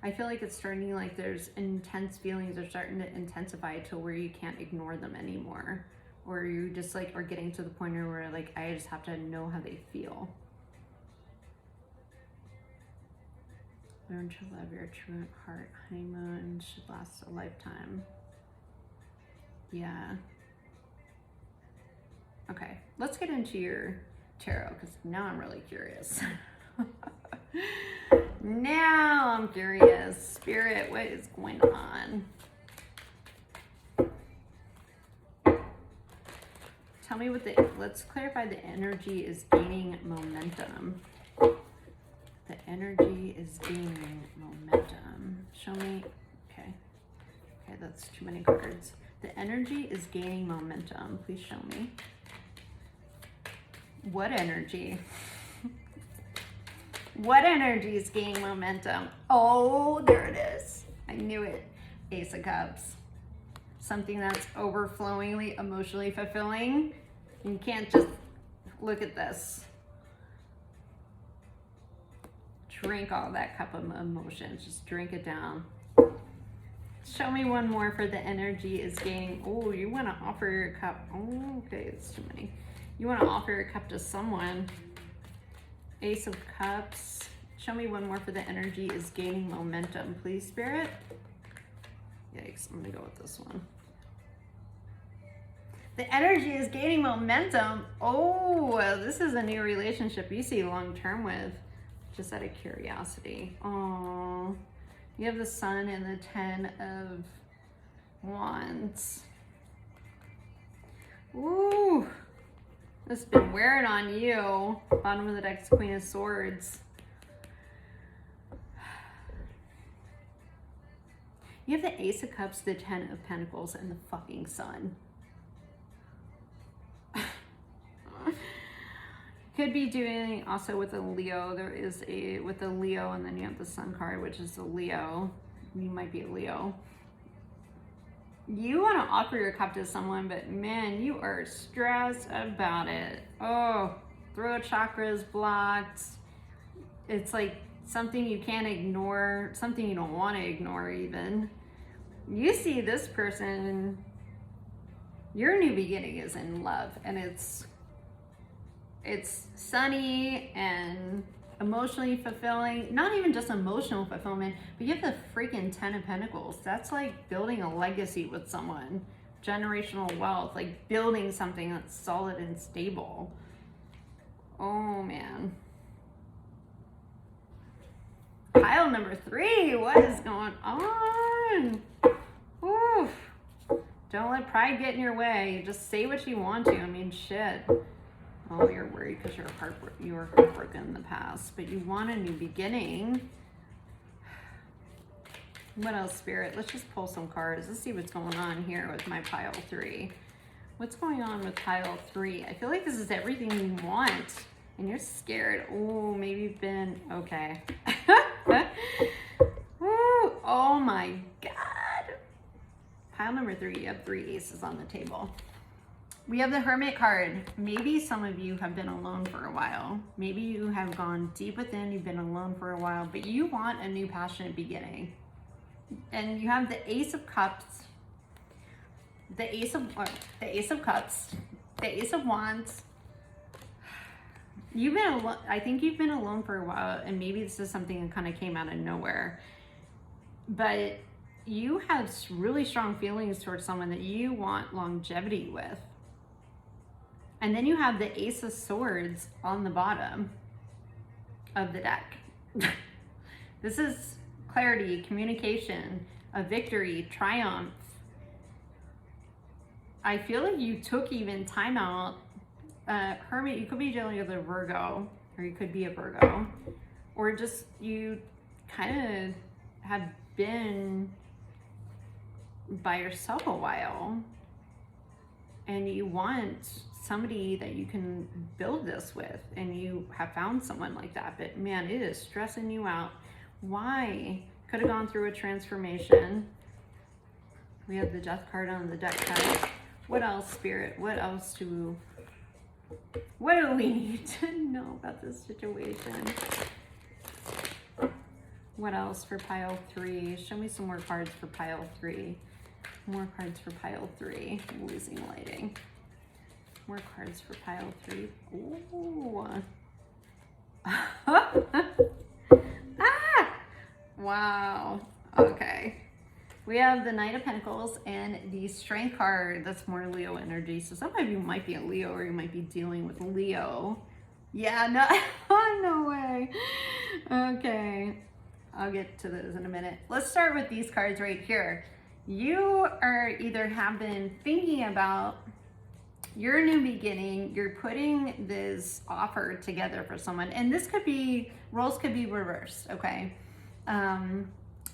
I feel like it's starting, like there's intense feelings are starting to intensify to where you can't ignore them anymore. Or you just like are getting to the point where like, I just have to know how they feel. Learn to love your true heart. Honeymoon should last a lifetime. Yeah. Okay, let's get into your tarot, because now I'm really curious. Now I'm curious. Spirit, what is going on? Tell me let's clarify the energy is gaining momentum. The energy is gaining momentum. Show me, okay, that's too many cards. The energy is gaining momentum. Please show me. What energy? What energy is gaining momentum? Oh, there it is. I knew it. Ace of Cups. Something that's overflowingly emotionally fulfilling. You can't just look at this. Drink all that cup of emotions. Just drink it down. Show me one more for the energy is gaining. Oh, you want to offer your cup. Oh, okay, it's too many. You want to offer your cup to someone. Ace of Cups. Show me one more for the energy is gaining momentum, please, Spirit. Yikes, I'm gonna go with this one. The energy is gaining momentum. Oh, this is a new relationship you see long-term with, just out of curiosity. Oh, you have the Sun and the 10 of Wands. Ooh, this has been wearing on you. Bottom of the deck's Queen of Swords. You have the Ace of Cups, the 10 of Pentacles, and the fucking Sun. Could be doing also with a Leo. There is a, with a Leo, and then you have the Sun card, which is a Leo. You might be a Leo. You want to offer your cup to someone, but man, you are stressed about it. Oh, throat chakra's blocked. It's like something you can't ignore, something you don't want to ignore even. You see this person, your new beginning is in love, and it's sunny and emotionally fulfilling. Not even just emotional fulfillment, but you have the freaking 10 of Pentacles. That's like building a legacy with someone. Generational wealth, like building something that's solid and stable. Oh man. Pile number 3, what is going on? Oof. Don't let pride get in your way. Just say what you want to. I mean, shit. Oh, you're worried because you were heartbroken in the past, but you want a new beginning. What else, Spirit? Let's just pull some cards. Let's see what's going on here with my pile 3. What's going on with pile 3? I feel like this is everything you want, and you're scared. Oh, maybe you've been, okay. Woo, oh my God. Pile number 3, you have 3 aces on the table. We have the Hermit card. Maybe some of you have been alone for a while. Maybe you have gone deep within, you've been alone for a while, but you want a new passionate beginning. And you have the Ace of Cups, the Ace of Cups, the Ace of Wands. You've been alone, I think you've been alone for a while, and maybe this is something that kind of came out of nowhere. But you have really strong feelings towards someone that you want longevity with. And then you have the Ace of Swords on the bottom of the deck. This is clarity, communication, a victory, triumph. I feel like you took even time out. Hermit, you could be dealing with a Virgo, or you could be a Virgo, or just you kind of have been by yourself a while, and you want somebody that you can build this with, and you have found someone like that, but man, it is stressing you out. Why? Could have gone through a transformation. We have the Death card on the deck card. What else, Spirit? What do we need to know about this situation? What else for pile 3? Show me some more cards for pile 3. More cards for pile 3. I'm losing lighting. More cards for pile 3. Ooh. Ah! Wow. Okay. We have the Knight of Pentacles and the Strength card. That's more Leo energy. So some of you might be a Leo, or you might be dealing with Leo. Yeah, no, no way. Okay. I'll get to those in a minute. Let's start with these cards right here. You are either have been thinking about your new beginning, you're putting this offer together for someone, and this could be, roles could be reversed, okay?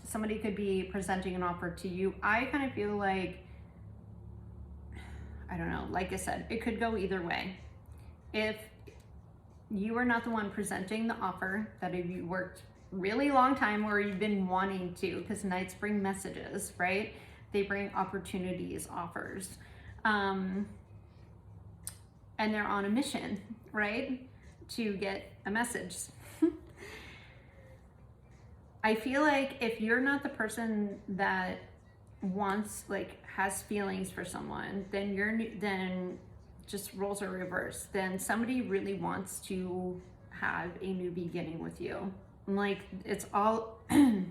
Somebody could be presenting an offer to you. I kind of feel like, I don't know, like I said, it could go either way. If you are not the one presenting the offer, that if you worked really long time or you've been wanting to, because Knights bring messages, right? They bring opportunities, offers. And they're on a mission, right? To get a message. I feel like if you're not the person that wants, like, has feelings for someone, then just roles are reversed, then somebody really wants to have a new beginning with you. Like, it's all my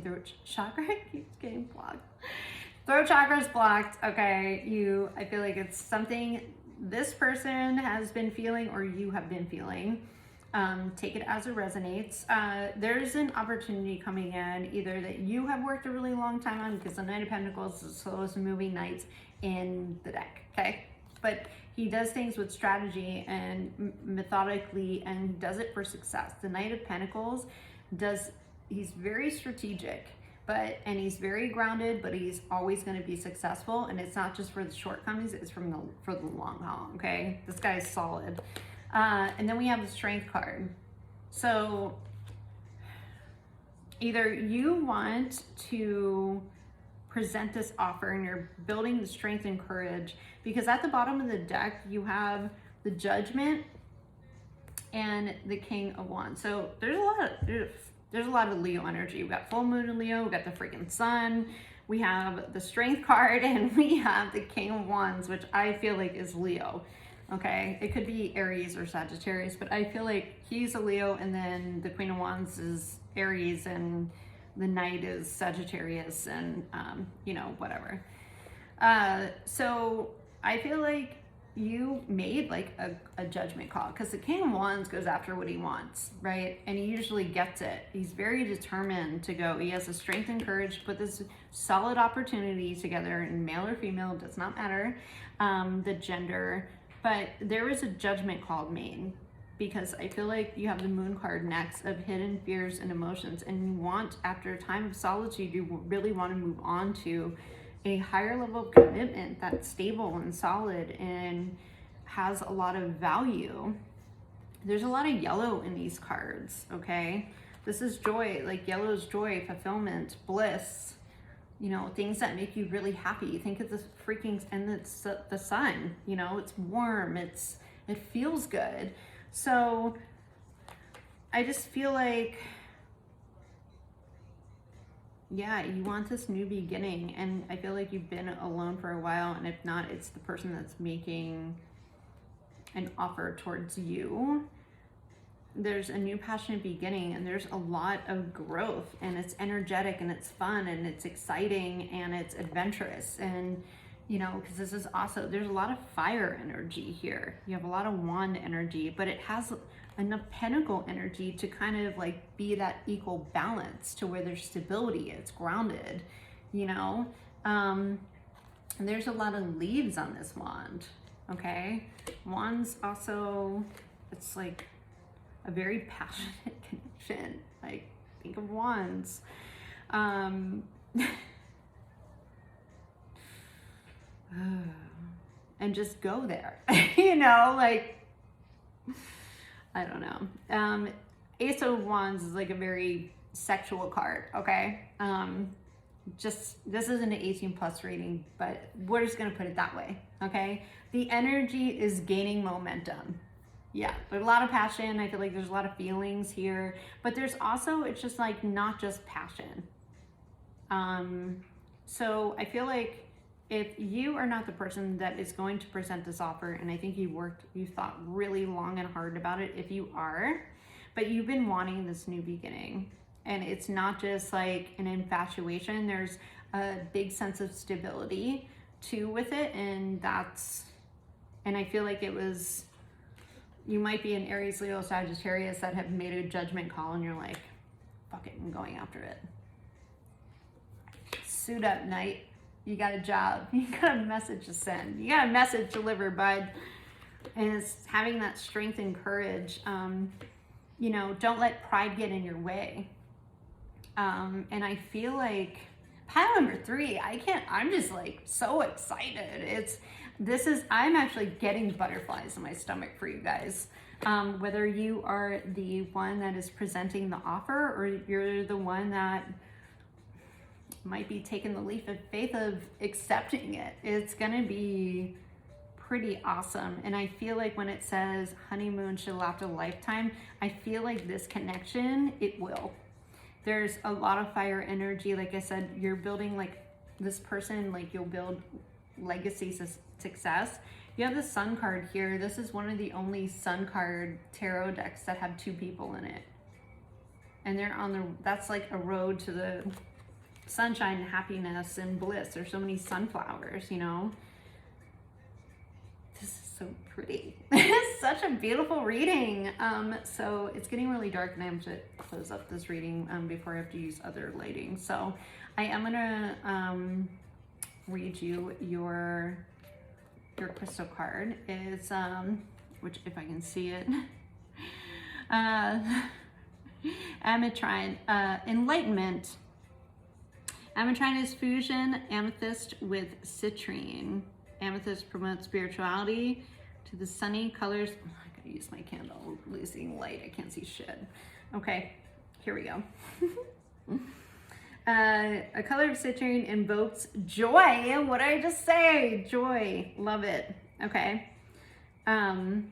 throat chakra keeps getting blocked. Throat chakra is blocked. Okay, I feel like it's something this person has been feeling or you have been feeling. Take it as it resonates. There's an opportunity coming in, either that you have worked a really long time on, because the Knight of Pentacles is the slowest moving knight in the deck, okay? But he does things with strategy and methodically, and he does it for success. The Knight of Pentacles he's very strategic, and he's very grounded, but he's always going to be successful. And it's not just for the shortcomings, it's for the long haul, okay? This guy is solid. And then we have the Strength card. So either you want to present this offer and you're building the strength and courage, because at the bottom of the deck you have the Judgment and the King of Wands. So there's a lot of Leo energy. We got full moon in Leo, we got the freaking sun, we have the Strength card, and we have the King of Wands, which I feel like is Leo. Okay, it could be Aries or Sagittarius, but I feel like he's a Leo, and then the Queen of Wands is Aries, and the Knight is Sagittarius, and whatever. So I feel like you made like a judgment call, because the King of Wands goes after what he wants, right? And he usually gets it. He's very determined to go. He has the strength and courage to put this solid opportunity together, and male or female, does not matter, the gender. But there is a judgment call made, because I feel like you have the Moon card next of hidden fears and emotions, and you want, after a time of solitude, you really want to move on to a higher level of commitment that's stable and solid and has a lot of value. There's a lot of yellow in these cards, okay? This is joy, like yellow is joy, fulfillment, bliss, things that make you really happy. Think of the and it's the sun, it's warm, it feels good. So I just feel like, yeah, you want this new beginning, and I feel like you've been alone for a while, and if not, it's the person that's making an offer towards you. There's a new passionate beginning, and there's a lot of growth, and it's energetic, and it's fun, and it's exciting, and it's adventurous, and because this is also, there's a lot of fire energy here. You have a lot of wand energy, but it has enough pentacle energy to kind of like be that equal balance to where there's stability, it's grounded, and there's a lot of leaves on this wand, okay? Wands also, it's like a very passionate connection. Like, think of wands. And just go there, like, I don't know. Ace of Wands is like a very sexual card, okay? This isn't an 18 plus rating, but we're just gonna put it that way, okay? The energy is gaining momentum. Yeah, there's a lot of passion. I feel like there's a lot of feelings here, but there's also, it's just like not just passion. So I feel like if you are not the person that is going to present this offer, and I think you thought really long and hard about it, if you are, but you've been wanting this new beginning, and it's not just like an infatuation, there's a big sense of stability too with it, and I feel like you might be an Aries, Leo, Sagittarius that have made a judgment call, and you're like, fuck it, I'm going after it. Suit up, Knight. You got a job. You got a message to send. You got a message delivered, bud. And it's having that strength and courage. Don't let pride get in your way. And I feel like pile number 3, I'm just like so excited. I'm actually getting butterflies in my stomach for you guys. Whether you are the one that is presenting the offer, or you're the one that might be taking the leap of faith of accepting it, it's gonna be pretty awesome. And I feel like when it says honeymoon should last a lifetime, I feel like this connection, it will. There's a lot of fire energy. Like I said, you're building like this person, like you'll build legacy success. You have the Sun card here. This is one of the only Sun card tarot decks that have two people in it. And they're on the, that's like a road to the sunshine and happiness and bliss. There's so many sunflowers, you know. This is so pretty. It's such a beautiful reading. So it's getting really dark and I have to close up this reading before I have to use other lighting. So I am gonna read you your crystal card. Is which, if I can see it, ametrine, enlightenment. Ametrine is fusion amethyst with citrine. Amethyst promotes spirituality to the sunny colors. Oh, I gotta use my candle, losing light. I can't see shit. Okay, here we go. A color of citrine invokes joy. What did I just say? Joy. Love it. Okay. A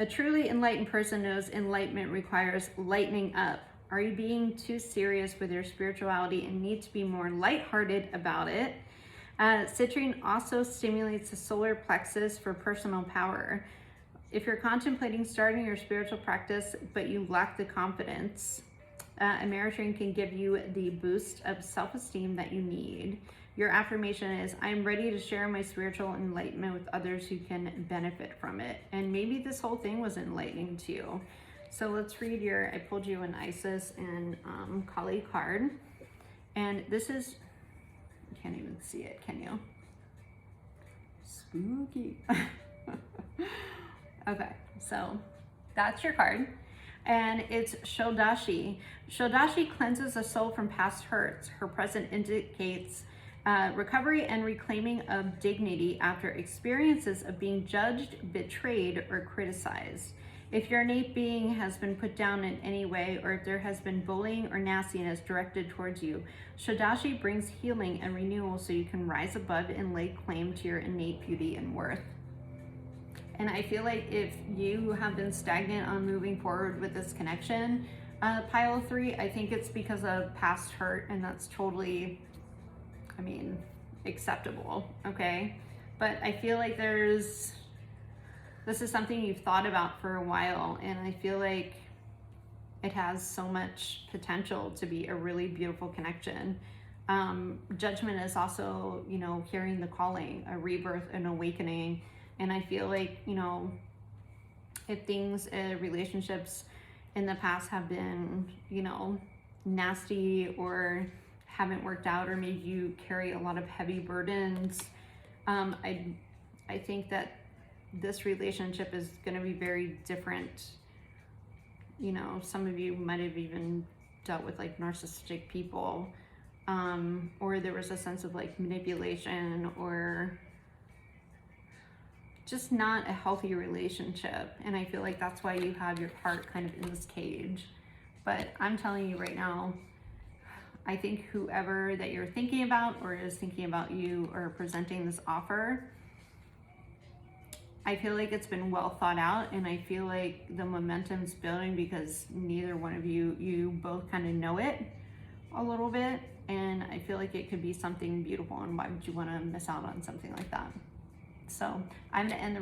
truly enlightened person knows enlightenment requires lightening up. Are you being too serious with your spirituality and need to be more lighthearted about it? Citrine also stimulates the solar plexus for personal power. If you're contemplating starting your spiritual practice, but you lack the confidence, Ametrine can give you the boost of self-esteem that you need. Your affirmation is, I am ready to share my spiritual enlightenment with others who can benefit from it. And maybe this whole thing was enlightening to you. So let's read your, I pulled you an Isis and Kali card. And this is, you can't even see it, can you? Spooky. Okay, so that's your card. And it's Shodashi. Shodashi cleanses the soul from past hurts. Her present indicates recovery and reclaiming of dignity after experiences of being judged, betrayed, or criticized. If your innate being has been put down in any way, or if there has been bullying or nastiness directed towards you, Shodashi brings healing and renewal so you can rise above and lay claim to your innate beauty and worth. And I feel like if you have been stagnant on moving forward with this connection, pile 3, I think it's because of past hurt, and that's totally, I mean, acceptable, okay? But I feel like this is something you've thought about for a while, and I feel like it has so much potential to be a really beautiful connection. Judgment is also, you know, hearing the calling, a rebirth, an awakening. And I feel like, you know, if things, relationships in the past have been, you know, nasty or haven't worked out or made you carry a lot of heavy burdens, I think that this relationship is going to be very different. You know, some of you might have even dealt with like narcissistic people, or there was a sense of like manipulation or just not a healthy relationship. And I feel like that's why you have your heart kind of in this cage. But I'm telling you right now, I think whoever that you're thinking about or is thinking about you or presenting this offer, I feel like it's been well thought out, and I feel like the momentum's building because neither one of you both kind of know it a little bit, and I feel like it could be something beautiful, and why would you want to miss out on something like that? So I'm going to end the